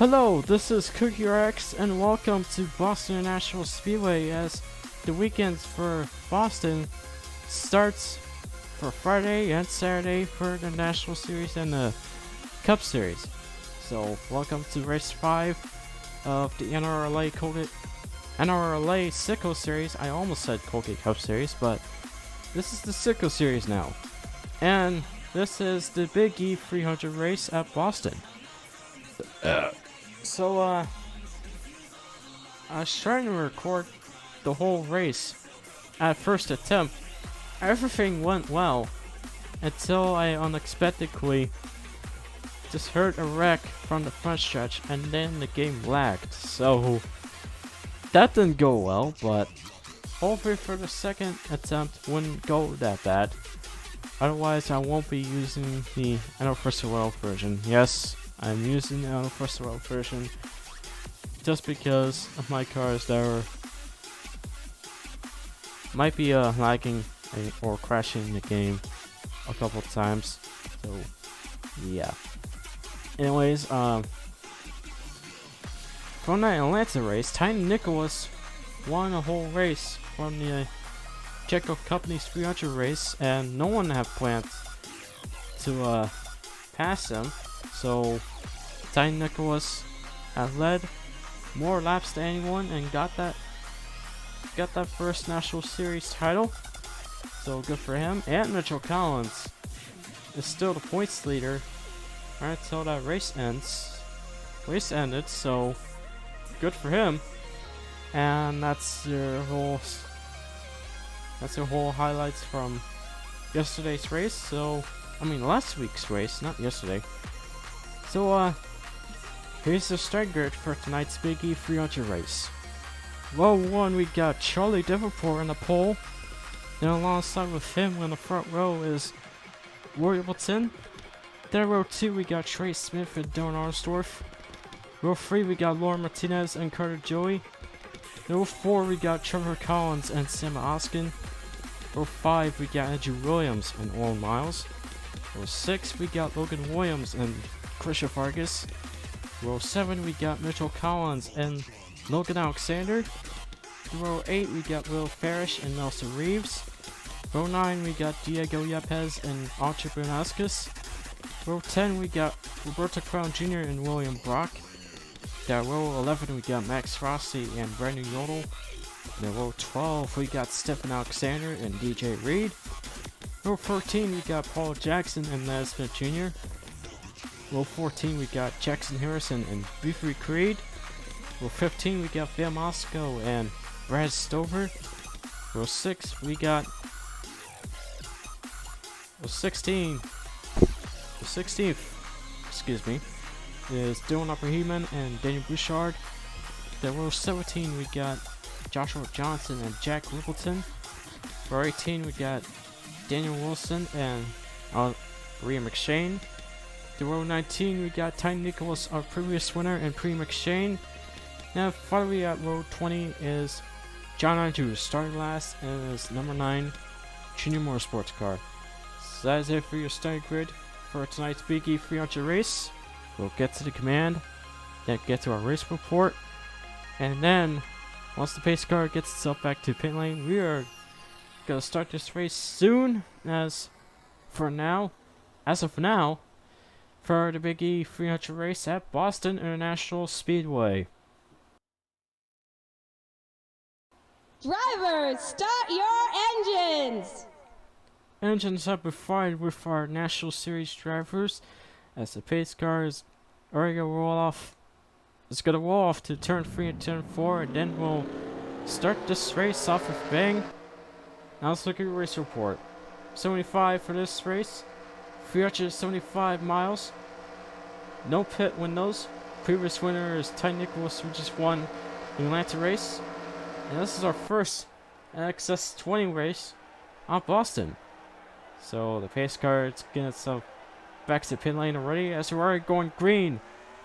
Hello, this is CookieRx and welcome to Boston International Speedway as the weekends for Boston starts for Friday and Saturday for the National Series and the Cup Series. So welcome to race 5 of the NRLA Citgo Series. I almost said Colgate Cup Series, but this is the Citgo Series now. And this is the Big E 300 race at Boston. So, I was trying to record the whole race at first attempt. Everything went well until I unexpectedly just heard a wreck from the front stretch and then the game lagged. So, that didn't go well, but hopefully for the second attempt wouldn't go that bad. Otherwise, I won't be using the NROL version. Yes, I'm using the NROL version just because of my cars that might be lagging or crashing the game a couple times. So yeah. Anyways, from that Atlanta race, Nickolas won a whole race from the Citgo Company's 300 race, and no one had planned to pass him. So Nickolas had led more laps than anyone and got that first National Series title. So good for him. And Mitchell Collins is still the points leader right until that race ended. So good for him. And that's your whole highlights from yesterday's race. So I mean last week's race, not yesterday. So here's the start grid for tonight's Big E 300 race. Row 1 we got Charlie Davenport in the pole. Then alongside with him in the front row is Oreo. Then row 2 we got Trey Smith and Dylan Arnsdorf. Row 3 we got Lauren Martinez and Carter Joey. Row 4 we got Trevor Collins and Sam Oskin. Row 5 we got Andrew Williams and Owen Miles. Row 6 we got Logan Williams and Christian Vargas. Row 7 we got Mitchell Collins and Logan Alexander. Row 8 we got Will Parrish and Nelson Reeves. Row 9 we got Diego Yepes and Archer Brunascus. Row 10 we got Roberto Crown Jr. and William Brock. Then row 11 we got Max Rossi and Brandon Yodel. Then row 12 we got Stephen Alexander and DJ Reed. Row 13 we got Paul Jackson and Laz Smith Jr. Row 14 we got Jackson Harrison and Beefrey Creed. Row 15 we got Phil Moscow and Brad Stover. Row 6 we got row 16th, excuse me, is Dylan Upperheeman and Daniel Bouchard. Then row 17 we got Joshua Johnson and Jack Rippleton. Row 18 we got Daniel Wilson and Rhea McShane. The row 19 we got Nickolas, our previous winner, and Pre McShane. Now finally at row 20 is John Andrews, starting last, and is number 9 Junior Motorsports car. So that is it for your starting grid for tonight's Big E 300 race. We'll get to the command, then get to our race report, and then once the pace car gets itself back to pit lane, we are gonna start this race soon. As of now, for the Big E 300 race at Boston International Speedway. Drivers, start your engines! Engines have been fired with our National Series drivers as the pace car is already gonna roll off. It's gonna roll off to turn 3 and turn 4, and then we'll start this race off with bang. Now let's look at your race report. 75 for this race. 375 miles. No pit windows. Previous winner is Nickolas, who just won the Atlanta race. And this is our first XS20 race on Boston. So the pace car is getting itself back to pit lane already as we're already going green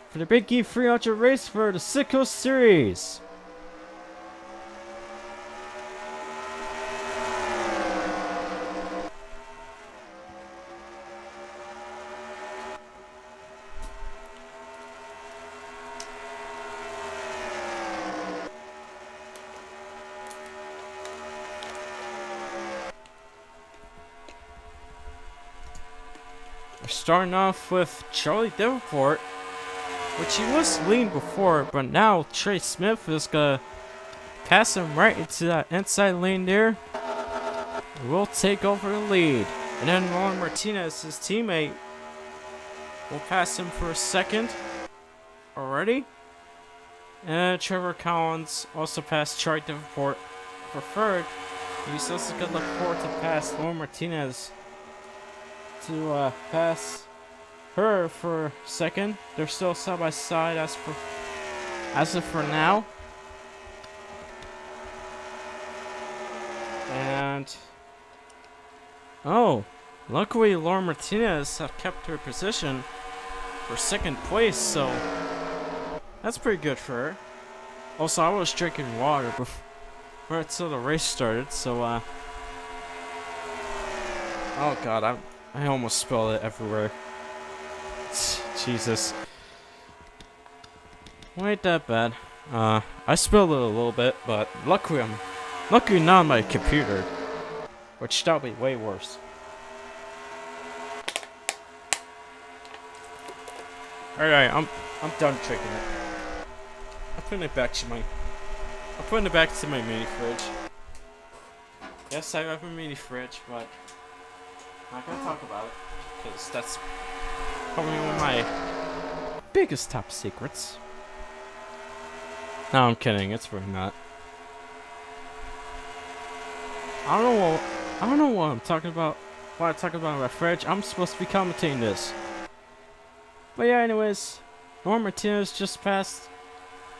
for the Big E 300 race for the Citgo Series. starting off with Charlie Davenport, which he was leading before, but now Trey Smith is gonna pass him right into that inside lane there. Will take over the lead. And then Ron Martinez, his teammate, will pass him for a second already. And Trevor Collins also passed Charlie Davenport for third. He's also going to look forward to pass Ron Martinez to pass her for second. They're still side by side as of for now. And oh, luckily Laura Martinez have kept her position for second place, so that's pretty good for her. Also, I was drinking water before until the race started, so oh god, I almost spilled it everywhere. Jesus. Well, ain't that bad. I spilled it a little bit, but luckily not on my computer, which that would be way worse. Alright, I'm done drinking it. I'm putting it back to my mini fridge. Yes, I have a mini fridge, but I'm not gonna talk about it because that's probably one of my biggest top secrets. No, I'm kidding. It's really not. I don't know what I'm talking about. When I talk about my fridge, I'm supposed to be commentating this. But yeah, anyways, Norma Martinez just passed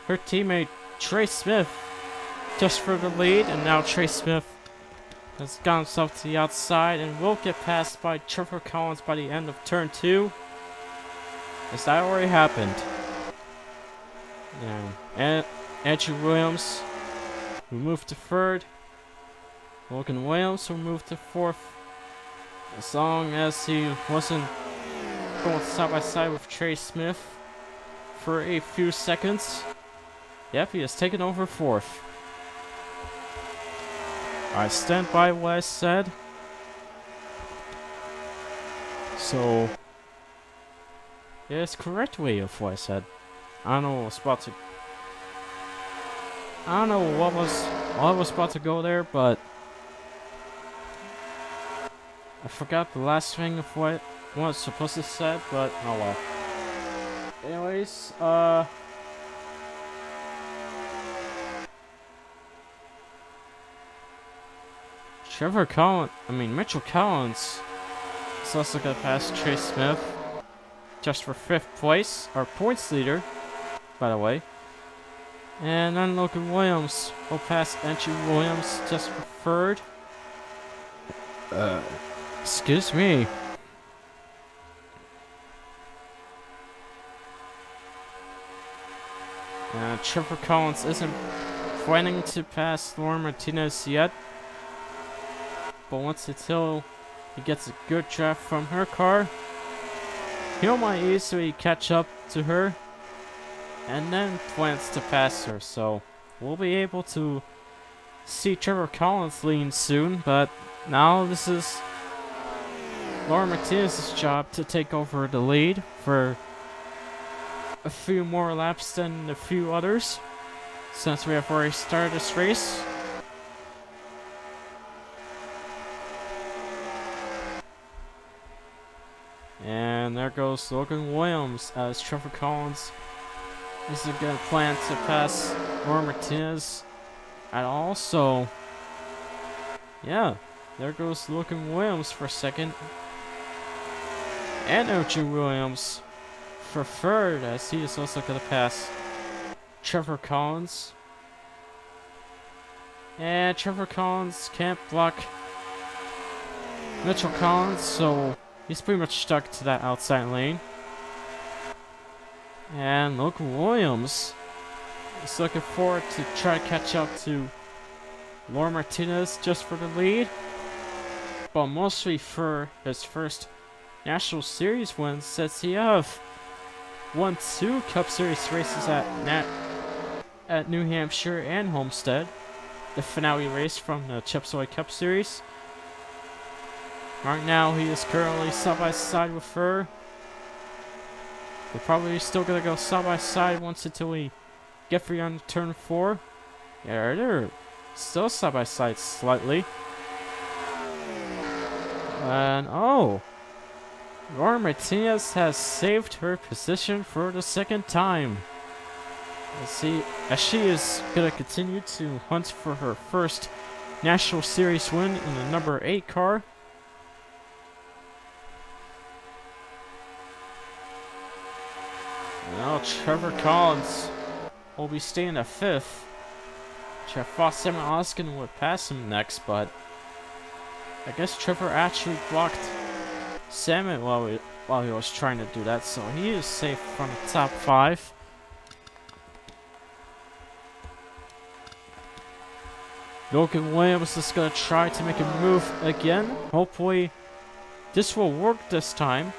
her teammate Trey Smith just for the lead, and now Trey Smith has gotten himself to the outside and will get passed by Trevor Collins by the end of turn 2. As that already happened. And Andrew Williams will move to third. Logan Williams will move to fourth. As long as he wasn't going side by side with Trey Smith for a few seconds. Yep, he has taken over fourth. I stand by what I said. So, yeah, it's correct way of what I said. I don't know what was about to go there, but I forgot the last thing of what I was supposed to say, but oh well. Anyways, Mitchell Collins is also gonna pass Trey Smith just for 5th place, our points leader, by the way. And then Logan Williams will pass Andrew Williams just for 3rd. Excuse me. Trevor Collins isn't planning to pass Lauren Martinez yet. But until he gets a good draft from her car, he might easily catch up to her and then plans to pass her. So we'll be able to see Trevor Collins lean soon, but now this is Laura Martinez's job to take over the lead for a few more laps than a few others, since we have already started this race. And there goes Logan Williams as Trevor Collins is a good plan to pass Laura Martinez. And also, yeah, there goes Logan Williams for 2nd. And Andrew Williams for 3rd, as he is also going to pass Trevor Collins. And Trevor Collins can't block Mitchell Collins, so he's pretty much stuck to that outside lane. And Logan Williams is looking forward to try to catch up to Laura Martinez just for the lead, but mostly for his first National Series win, since he have won 2 Cup Series races at New Hampshire and Homestead, the finale race from the Chip Soy Cup Series. Right now, he is currently side by side with her. They're probably still gonna go side by side once until we get free on turn 4. Yeah, they're still side by side slightly. And oh, Laura Martinez has saved her position for the second time. As she is gonna continue to hunt for her first National Series win in the number 8 car. Now Trevor Collins will be staying at 5th. I thought Simon Oskin would pass him next, but I guess Trevor actually blocked Salmon while he was trying to do that, so he is safe from the top 5. Logan Williams is going to try to make a move again. Hopefully this will work this time.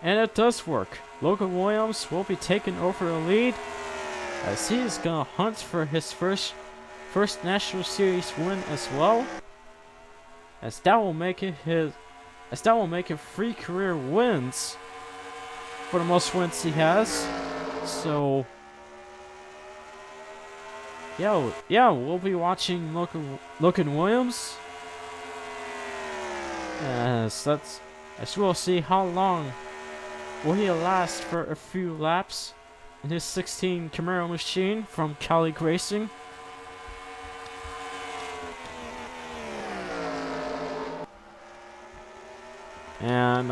And it does work. Logan Williams will be taking over the lead as he is going to hunt for his first National Series win as well. As that will make it 3 career wins for the most wins he has. So yeah, we'll be watching Logan Williams. As we'll see how long will he last for a few laps in his 16 Camaro machine from Cali Racing. And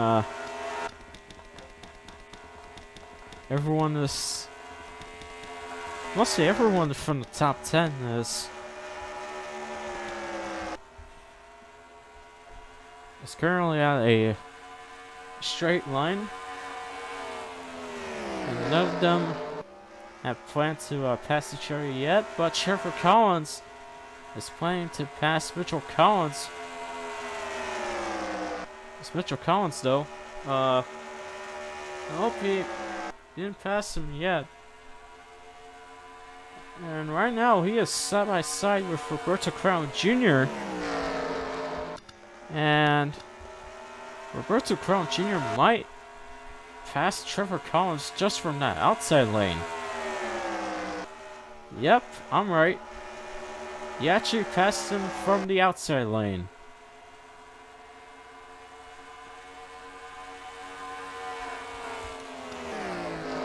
mostly everyone from the top 10 is currently at a straight line, and none of them have planned to pass each other yet, but Trevor Collins is planning to pass Mitchell Collins. It's Mitchell Collins though. I hope he didn't pass him yet. And right now he is side by side with Roberto Crown Jr. And Roberto Crown Jr. might pass Trevor Collins just from that outside lane. Yep, I'm right. He actually passed him from the outside lane.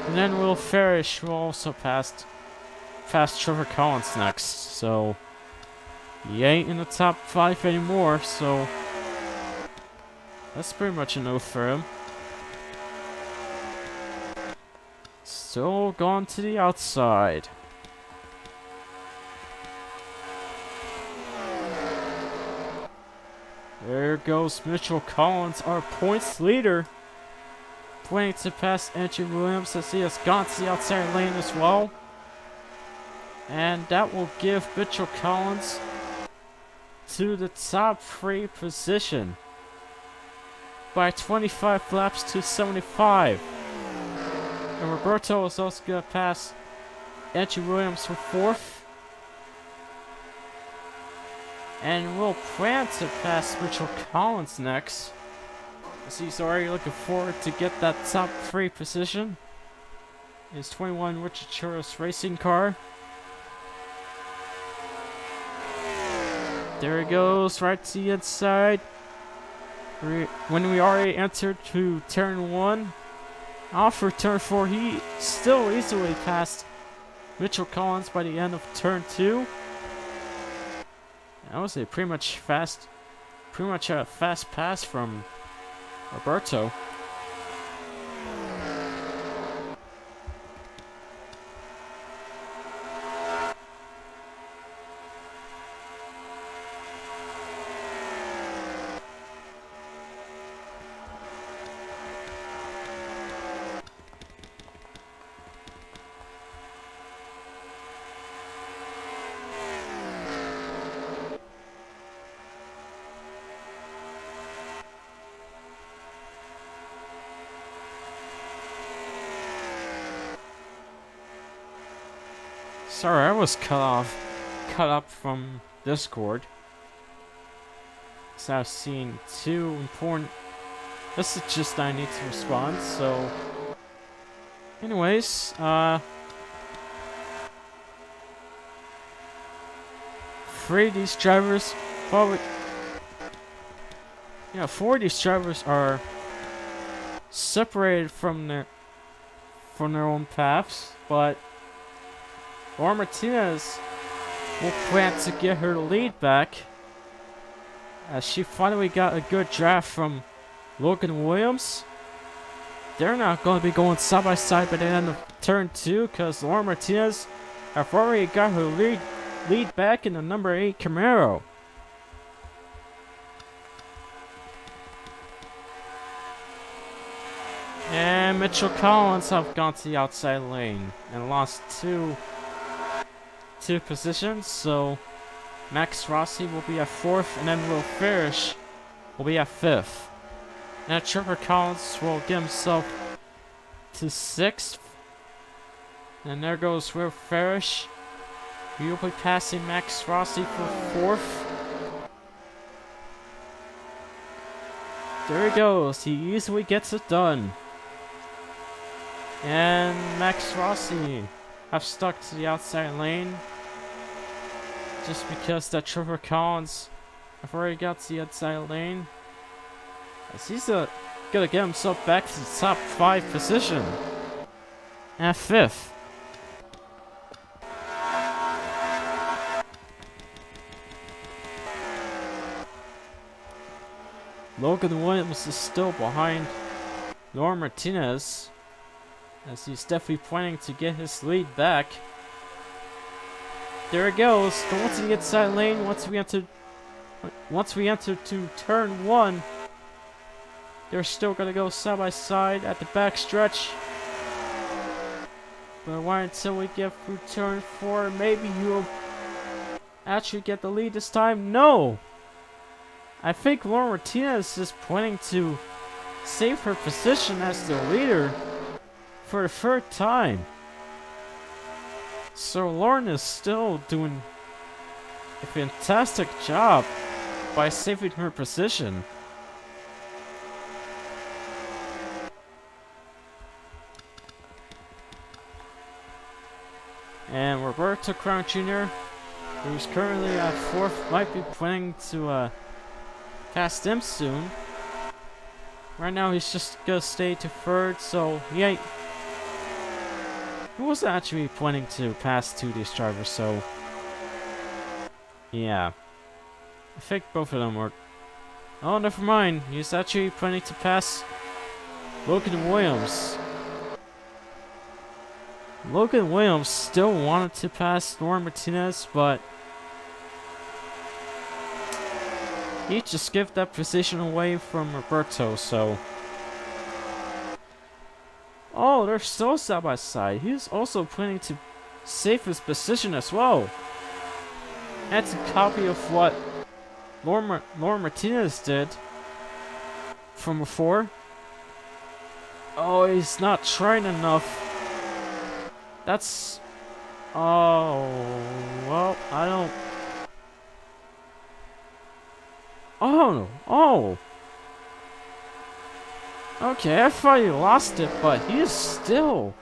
And then Will Farish will also pass Trevor Collins next, so he ain't in the top 5 anymore, so that's pretty much a no for him. Still gone to the outside. There goes Mitchell Collins, our points leader, planning to pass Andrew Williams as he has gone to the outside lane as well. And that will give Mitchell Collins to the top 3 position by 25 laps to 75. And Roberto is also going to pass Andrew Williams for 4th. And we'll plan to pass Mitchell Collins next, as he's already looking forward to get that top 3 position. His 21 Richard Churros racing car. There he goes, right to the inside. When we already entered to turn 1, off for turn 4, he still easily passed Mitchell Collins by the end of turn 2. That was a pretty much a fast pass from Roberto. Sorry, I was cut up from Discord. because I've seen two important messages that I need to respond. So, anyways, three of these drivers, probably, yeah, four of these drivers are separated from their own paths, but Laura Martinez will plan to get her lead back as she finally got a good draft from Logan Williams. They're not going to be going side by side by the end of turn 2 because Laura Martinez have already got her lead back in the number 8 Camaro. And Mitchell Collins have gone to the outside lane and lost two positions, so Max Rossi will be at 4th, and then Will Farish will be at 5th. And Trevor Collins will get himself to 6th. And there goes Will Farish. He will be passing Max Rossi for 4th. There he goes. He easily gets it done. And Max Rossi have stuck to the outside lane. Just because that Trevor Collins have already got to the outside lane. As he's gonna get himself back to the top 5 position. At 5th. Logan Williams is still behind Laura Martinez, as he's definitely planning to get his lead back. There it goes, going to the inside lane once we enter to turn 1. They're still gonna go side by side at the back stretch. But why until we get through turn 4, maybe you'll actually get the lead this time? No! I think Laura Martinez is planning to save her position as the leader for the 3rd time. So Lauren is still doing a fantastic job by saving her position. And Roberto Crown Jr., who's currently at 4th, might be planning to pass them soon. Right now he's just gonna stay to 3rd, so he wasn't actually planning to pass to these drivers, so yeah. I think both of them were... Oh, never mind. He's actually planning to pass Logan Williams. Logan Williams still wanted to pass Laura Martinez, but he just gave that position away from Roberto, so... Oh, they're still side by side. He's also planning to save his position as well. That's a copy of what Laura Martinez did from before. Oh, he's not trying enough. That's... Oh, well, I don't... Oh! Okay, I thought he lost it, but he is still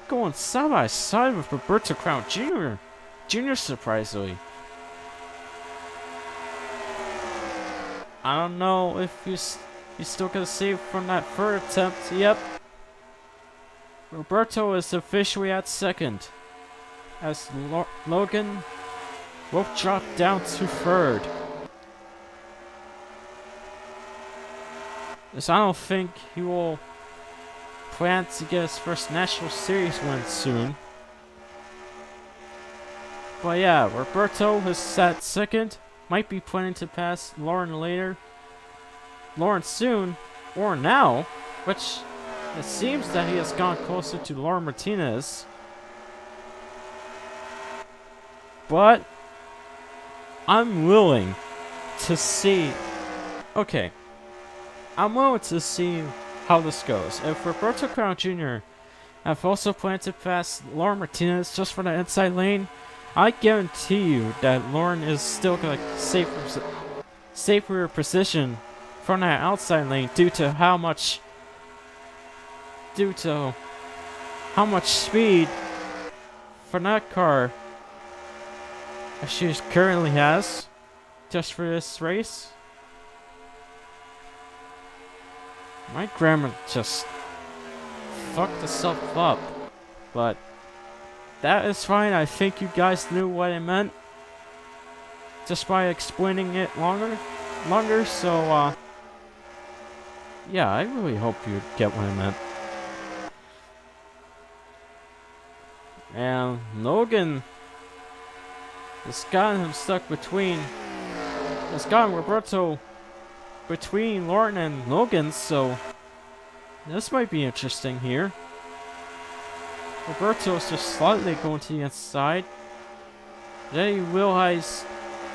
going side by side with Roberto Crown Jr. Surprisingly. I don't know if he's still gonna save from that 3rd attempt. Yep. Roberto is officially at 2nd, as Logan will drop down to 3rd. As I don't think he will plan to get his first National Series win soon. But yeah, Roberto is at 2nd. Might be planning to pass Lauren later. Lauren soon, or now, which it seems that he has gone closer to Laura Martinez. But I'm willing to see... Okay. I'm willing to see how this goes. If Roberto Crown Jr. have also planned to pass Laura Martinez just for the inside lane, I guarantee you that Lauren is still gonna save safer position from that outside lane due to how much speed for that car she currently has just for this race. My grammar just fucked itself up, but that is fine. I think you guys knew what I meant just by explaining it longer. So yeah, I really hope you get what I meant. And Logan has gotten him stuck between. Has gotten Roberto between Lauren and Logan, so this might be interesting here. Roberto's just slightly going to the inside. Then he realizes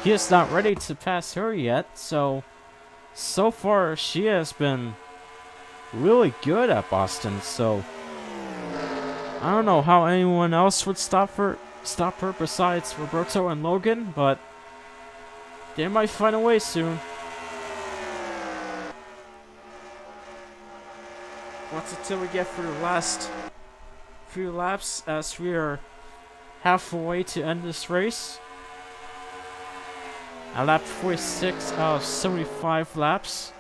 he is not ready to pass her yet, so far she has been really good at Boston, so I don't know how anyone else would stop her besides Roberto and Logan, but they might find a way soon. What's it till we get for the last few laps, as we are halfway to end this race. At lap 46 out of 75 laps.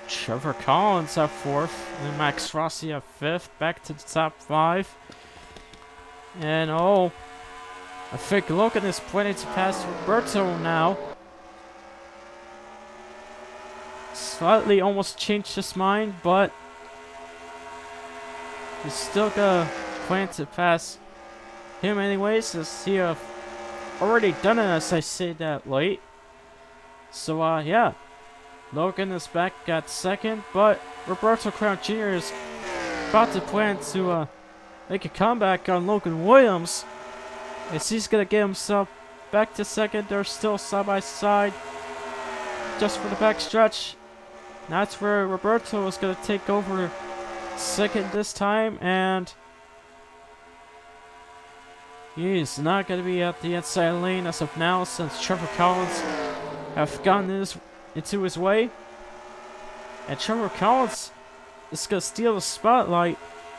Trevor Collins at 4th, and Max Rossi at 5th, back to the top 5. And oh, I think Logan is planning to pass Roberto now. Slightly almost changed his mind, but he's still gonna plan to pass him anyways, as he have already done it, as I say that late. So yeah. Logan is back at 2nd, but Roberto Crown Jr. is about to plan to make a comeback on Logan Williams, as he's gonna get himself back to 2nd. They're still side by side, just for the back stretch. That's where Roberto is gonna take over 2nd this time, and he's not gonna be at the inside lane as of now, since Trevor Collins have gotten into his way. And Trevor Collins is going to steal the spotlight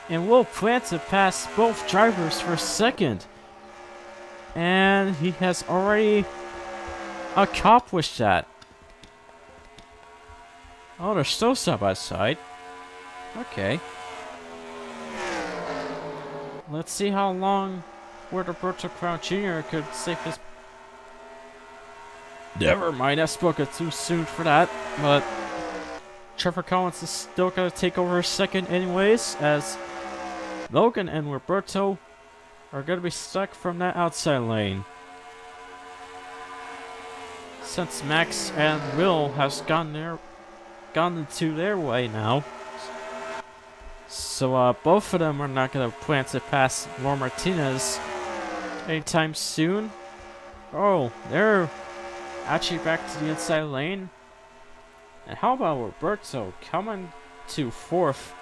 and will plan to pass both drivers for 2nd. And he has already accomplished that. Oh, they're still side by side. Okay. Let's see how long Roberto Crown Jr. could save his. Never mind, I spoke it too soon for that, but Trevor Collins is still going to take over 2nd anyways, as Logan and Roberto are going to be stuck from that outside lane, since Max and Will has gone into their way now. So both of them are not going to plan to pass Laura Martinez anytime soon. Oh, they're actually back to the inside lane. And how about Roberto coming to 4th,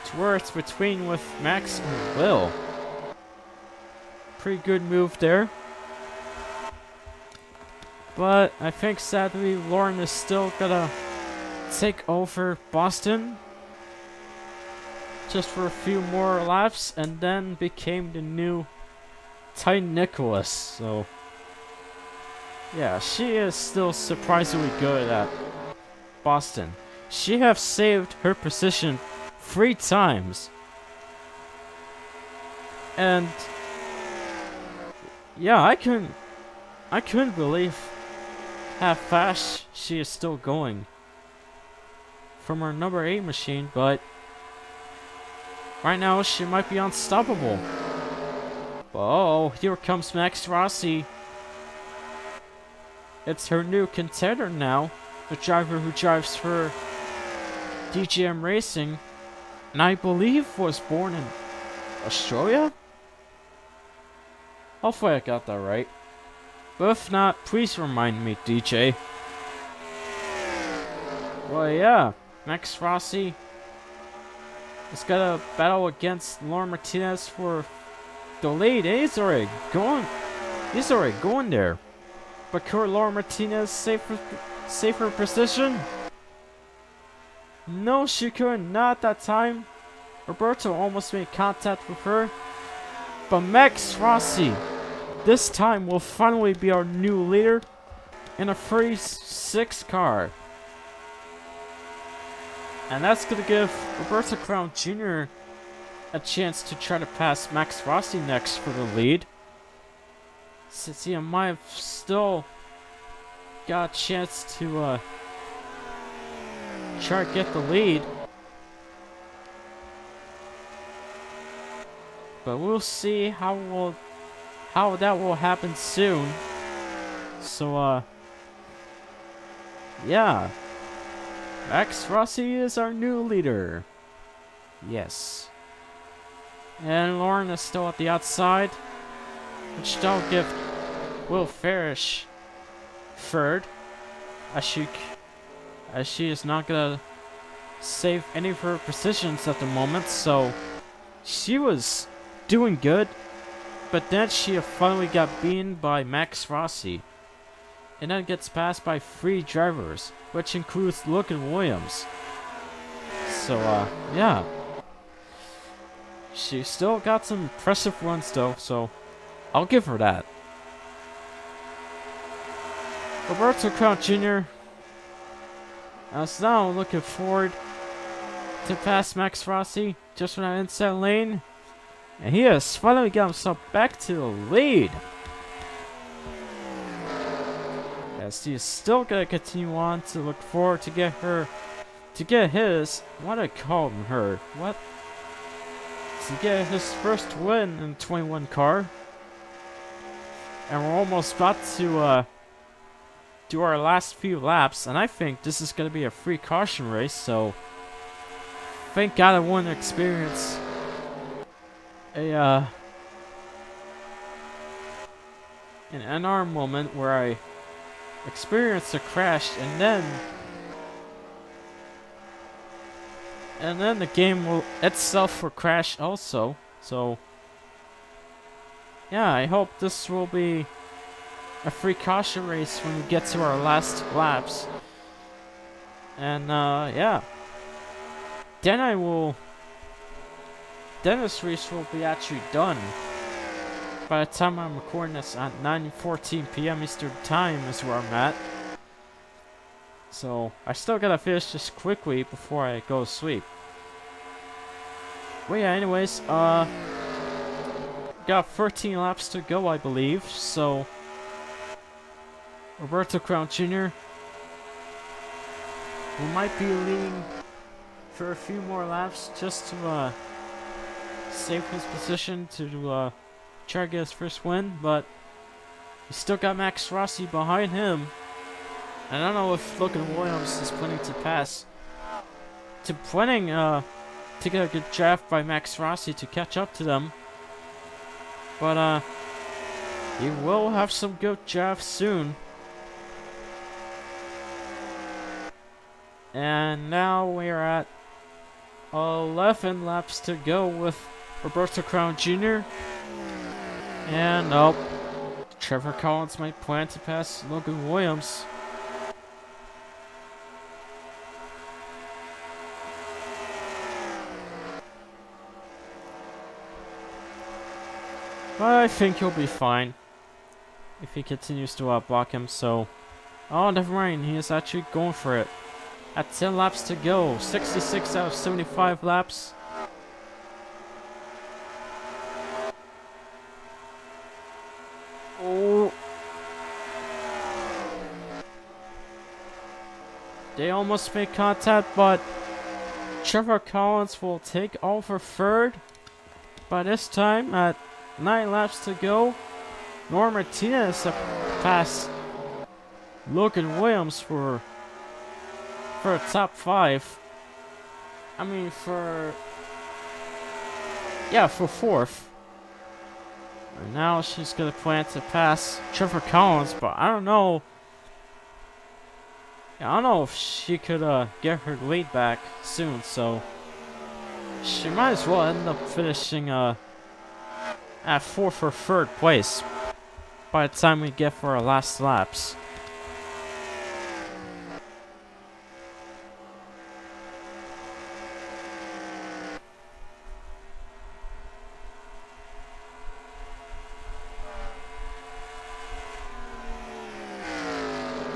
to where it's between with Max and Will. Pretty good move there. But I think sadly Lauren is still gonna take over Boston just for a few more laps, and then became the new Ty Nickolas. So yeah, she is still surprisingly good at Boston. She have saved her position 3 times. And yeah, I couldn't believe how fast she is still going from her number 8 machine, but right now she might be unstoppable. Oh, here comes Max Rossi. It's her new contender now, the driver who drives for DGM Racing, and I believe was born in Australia? Hopefully I got that right. But if not, please remind me, DJ. Well, yeah, Max Rossi It's got a battle against Lauren Martinez for the lead. He's already going there. But could Lauren Martinez save her position? No, she could not that time. Roberto almost made contact with her. But Max Rossi, this time, will finally be our new leader in a 36 car. And that's going to give Roberto Crown Jr. a chance to try to pass Max Rossi next for the lead. Since he might have still got a chance to try to get the lead. But we'll see how that will happen soon. So yeah. Max Rossi is our new leader. Yes. And Lauren is still at the outside, which don't give Will Farish third, as she is not gonna save any of her positions at the moment. So she was doing good, but then she finally got beaten by Max Rossi, and then gets passed by 3 drivers, which includes Logan Williams. So yeah, she still got some impressive runs though, so I'll give her that. Roberto Crown Jr. is now looking forward to pass Max Rossi just from that inside lane. And he has finally got himself back to the lead. As he is still gonna continue on to look forward to get his, what do I call her? What? To get his first win in 21 car. And we're almost about to do our last few laps, and I think this is gonna be a free caution race, so thank God I want to experience an NR moment where I experienced a crash and then the game will itself will crash also. So yeah, I hope this will be a free caution race when we get to our last laps. And yeah, then this race will be actually done by the time I'm recording this at 9:14 p.m. Eastern Time is where I'm at. So I still gotta finish this quickly before I go to sleep. Well, yeah, anyways, got 13 laps to go, I believe. So Roberto Crown Jr. we might be leading for a few more laps just to save his position to try to get his first win, but he still got Max Rossi behind him. And I don't know if Logan Williams is planning to get a good draft by Max Rossi to catch up to them. But he will have some good drafts soon. And now we're at 11 laps to go with Roberto Crown Jr. And Trevor Collins might plan to pass Logan Williams. But I think he'll be fine if he continues to block him. So, oh, never mind. He is actually going for it. At 10 laps to go, 66 out of 75 laps. Oh. They almost made contact, but Trevor Collins will take over third. By this time, at 9 laps to go, Norm Martinez passed Logan Williams for a top 5. I mean, for fourth. And now she's gonna plan to pass Trevor Collins, but I don't know. I don't know if she could get her lead back soon. So She might as well end up finishing at 4th or 3rd place by the time we get for our last laps.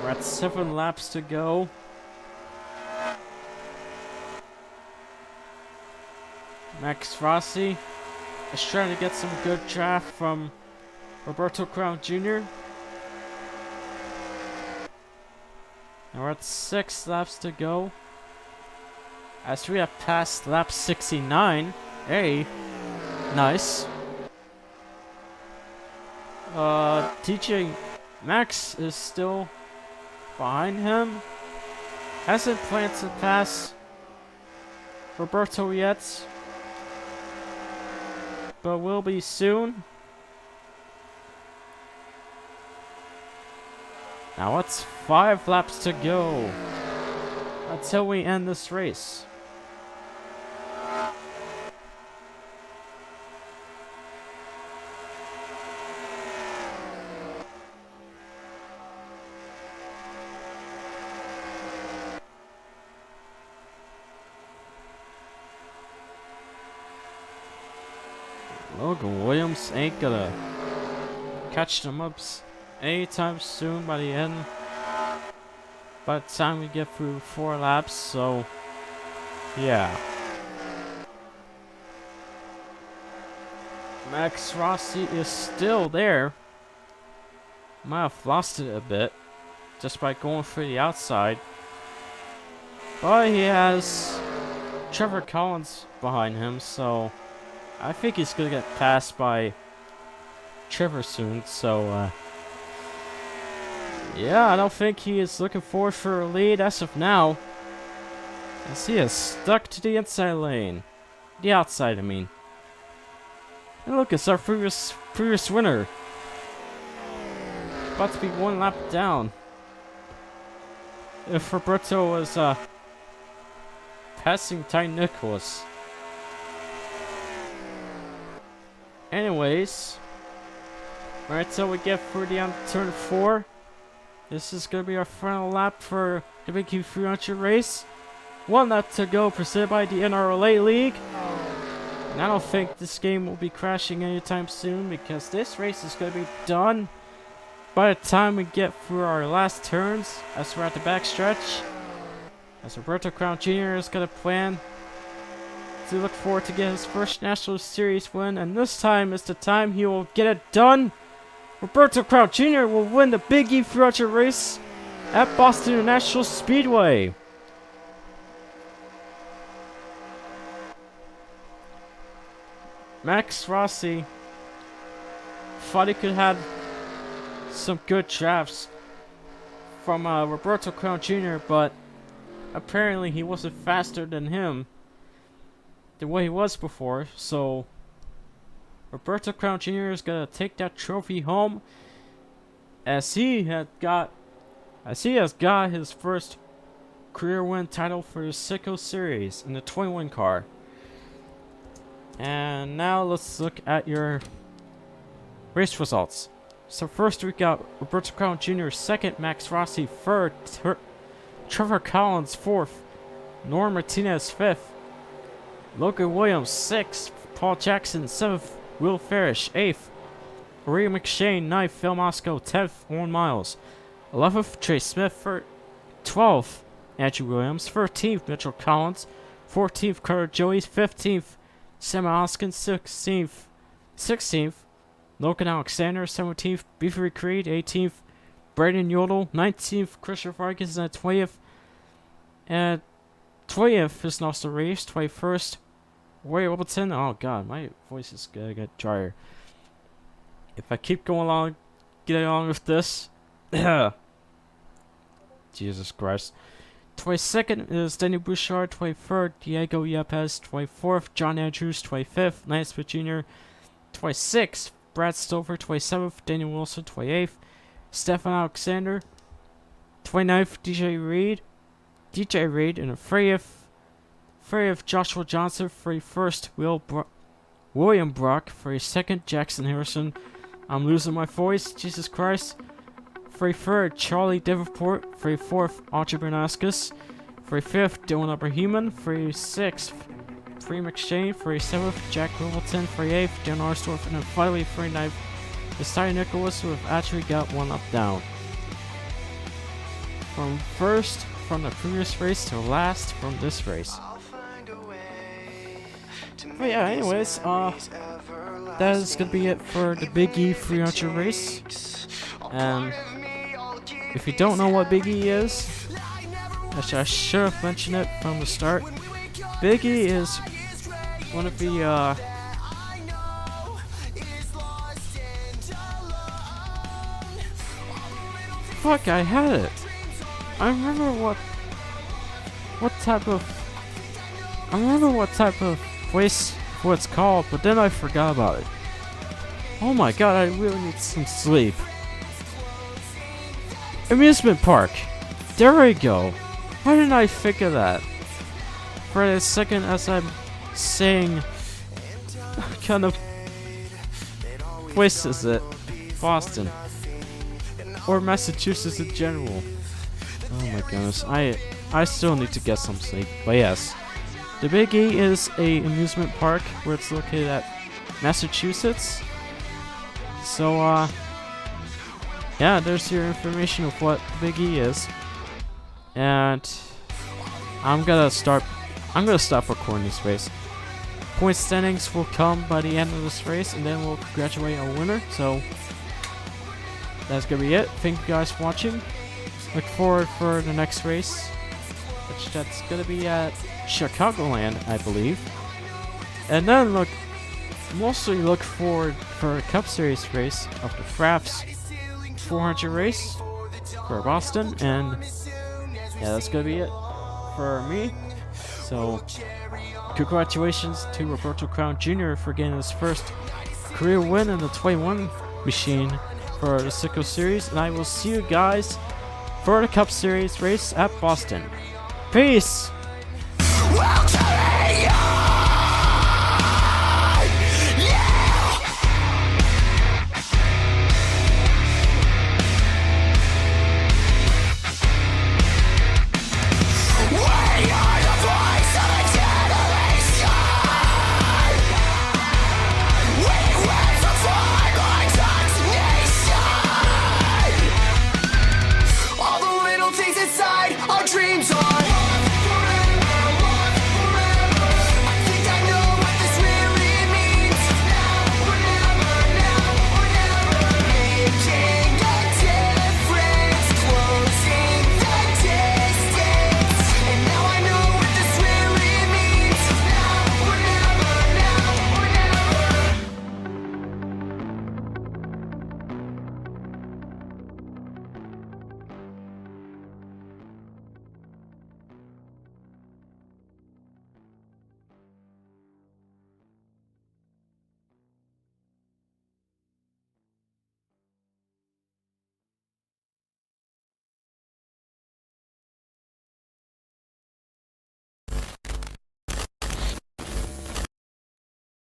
We're at 7 laps to go. Max Rossi is trying to get some good draft from Roberto Crown Jr. And we're at 6 laps to go. As we have passed lap 69. Hey, nice. DJ Max is still behind him. Hasn't planned to pass Roberto yet, but will be soon. Now it's 5 laps to go until we end this race. Logan Williams ain't gonna catch them up anytime soon by the end. By the time we get through 4 laps, so yeah. Max Rossi is still there. Might have lost it a bit just by going through the outside. But he has Trevor Collins behind him, so I think he's gonna get passed by Trevor soon, so yeah, I don't think he is looking forward for a lead as of now, as he is stuck to the inside lane. The outside, I mean. And look, it's our previous winner. About to be 1 lap down. If Roberto was passing Ty Nickolas. Anyways, right till we get through the end of turn 4, this is gonna be our final lap for the Big Q300 race. 1 lap to go, presented by the NRLA League. And I don't think this game will be crashing anytime soon, because this race is gonna be done by the time we get through our last turns, as we're at the back stretch. As Roberto Crown Jr. is gonna plan to look forward to get his first National Series win, and this time is the time he will get it done. Roberto Crown Jr. will win the Big E300 race at Boston International Speedway. Max Rossi thought he could have some good drafts from Roberto Crown Jr., but apparently he wasn't faster than him the way he was before, so Roberto Crown Jr. is gonna take that trophy home, as he has got his first career win title for the Citgo series in the 21 car. And now let's look at your race results. So first we got Roberto Crown Jr. 2nd, Max Rossi 3rd, Trevor Collins 4th, Norm Martinez 5th, Logan Williams 6th, Paul Jackson 7th, Will Farish 8th, Oreo McShane 9th, Phil Moscow 10th, Owen Miles 11th, Trey Smith 12th, Andrew Williams 13th, Mitchell Collins 14th, Carter Joey 15th, Sam Hoskins 16th, Logan Alexander 17th, Beavery Creed 18th, Brandon Yodel 19th, Christian Vargas at 20th, and 20th is lost the race, 21st, Roy Robertson. Oh god, my voice is gonna get drier if I keep getting along with this. Jesus Christ. 22nd is Danny Bouchard, 23rd, Diego Yepes, 24th, John Andrews, 25th, Lance Smith Jr., 26th, Brad Stover, 27th, Daniel Wilson, 28th, Stefan Alexander, 29th, DJ Reed in the 30th, 3rd Joshua Johnson, 31st William Brock, 32nd Jackson Harrison. I'm losing my voice, Jesus Christ. 33rd Charlie Davenport, 34th Archie Bernascus, 35th Dylan Abrahuman, 36th Free McShane, 37th Jack Wimbledon, 38th Dan Arsdorf, and then finally 39th is Ty Nickolas, who have actually got one up down. From first from the previous race to last from this race. But yeah, anyways, that is gonna be it for the Big E 300 race. And if you don't know what Big E is, actually I should have mentioned it from the start. Big E is one of the fuck, I had it. I remember what type of place what it's called, but then I forgot about it. Oh my god, I really need some sleep. Amusement park. There we go. Why didn't I think of that? For a second, as I'm saying, what kind of place is it? Boston. Or Massachusetts in general. Oh my goodness, I still need to get some sleep. But yes, the Big E is a amusement park where it's located at Massachusetts. So yeah, there's your information of what the Big E is. And I'm gonna stop recording this race. Point standings will come by the end of this race, and then we'll graduate a winner. So that's gonna be it. Thank you guys for watching. Look forward for the next race, which that's gonna be at Chicagoland, I believe. And then mostly look forward for a Cup Series race of the Fraps 400 race for Boston. And yeah, that's gonna be it for me. So congratulations to Roberto Crown Jr. for getting his first career win in the 21 machine for the Citgo Series, and I will see you guys for the Cup Series race at Boston. Peace!